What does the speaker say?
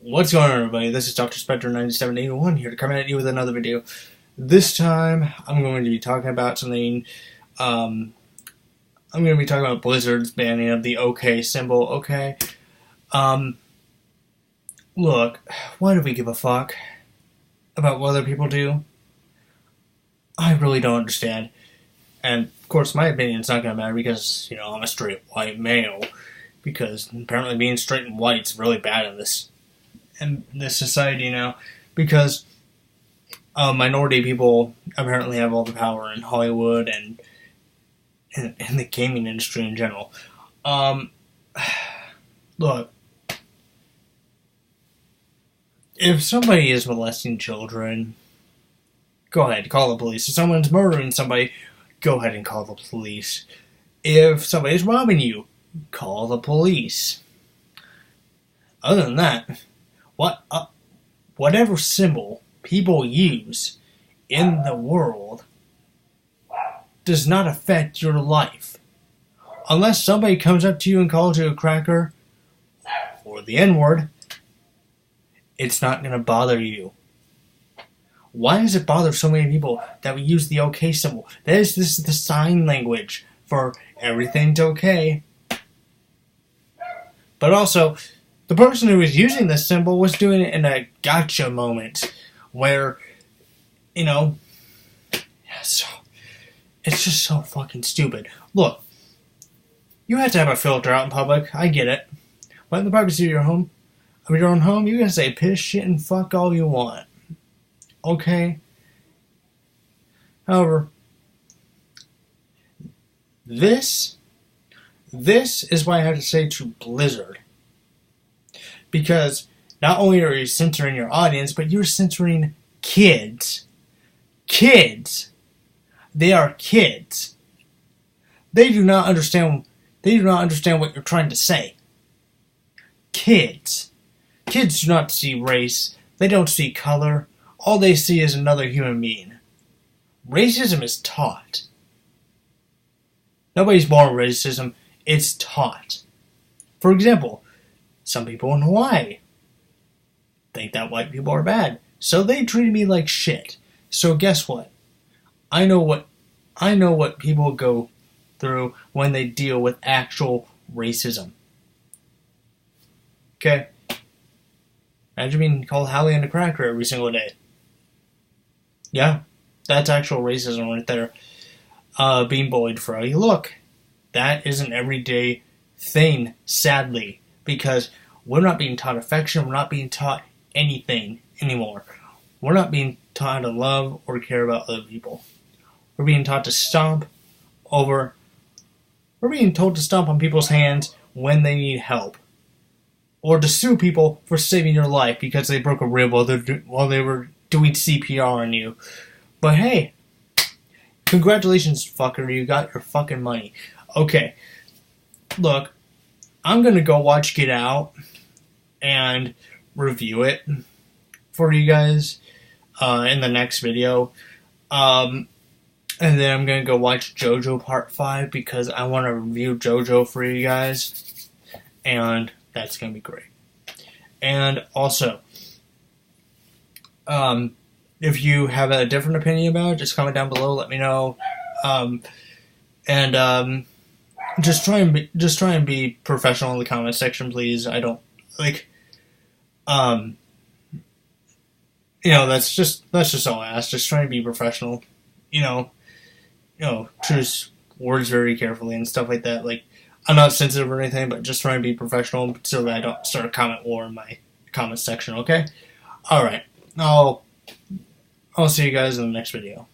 What's going on, everybody? This is Dr. Spectre 9781 here to come at you with another video. This time, I'm going to be talking about something. I'm going to be talking about Blizzard's banning of the OK symbol. Okay. Look, why do we give a fuck about what other people do? I really don't understand. And of course, my opinion's not going to matter because, I'm a straight white male. Because apparently being straight and white is really bad in this society now, because minority people apparently have all the power in Hollywood and in the gaming industry in general. Look, if somebody is molesting children, go ahead, call the police. If someone's murdering somebody, go ahead and call the police. If somebody's robbing you, call the police. Other than that, whatever symbol people use in the world does not affect your life. Unless somebody comes up to you and calls you a cracker or the N-word, it's not going to bother you. Why does it bother so many people that we use the OK symbol? This is the sign language for everything's okay. But also, the person who was using this symbol was doing it in a gotcha moment where, it's just so fucking stupid. Look, you have to have a filter out in public. I get it. But in the privacy of your home, own home, you can say piss, shit, and fuck all you want. Okay? However, this is what I have to say to Blizzard. Because not only are you censoring your audience, but you're censoring kids. Kids. They are kids. They do not understand what you're trying to say. Kids. Kids do not see race. They don't see color. All they see is another human being. Racism is taught. Nobody's born with racism. It's taught. For example, some people in Hawaii think that white people are bad, so they treat me like shit. So guess what? I know what people go through when they deal with actual racism. Okay? Imagine being called Hallie and a cracker every single day. Yeah, that's actual racism right there. Being bullied for how you look. That is an everyday thing, sadly, because we're not being taught affection, we're not being taught anything anymore. We're not being taught to love or care about other people. We're being taught to we're being told to stomp on people's hands when they need help. Or to sue people for saving your life because they broke a rib while they were doing CPR on you. But hey, congratulations, fucker, you got your fucking money. Okay, look, I'm going to go watch Get Out and review it for you guys in the next video. And then I'm going to go watch JoJo Part 5 because I want to review JoJo for you guys. And that's going to be great. And also, if you have a different opinion about it, just comment down below, let me know. Just try and be professional in the comment section, please. I don't that's just all I ask. Just try and be professional. Choose words very carefully and stuff like that. Like, I'm not sensitive or anything, but just try and be professional so that I don't start a comment war in my comment section. Okay. All right. I'll see you guys in the next video.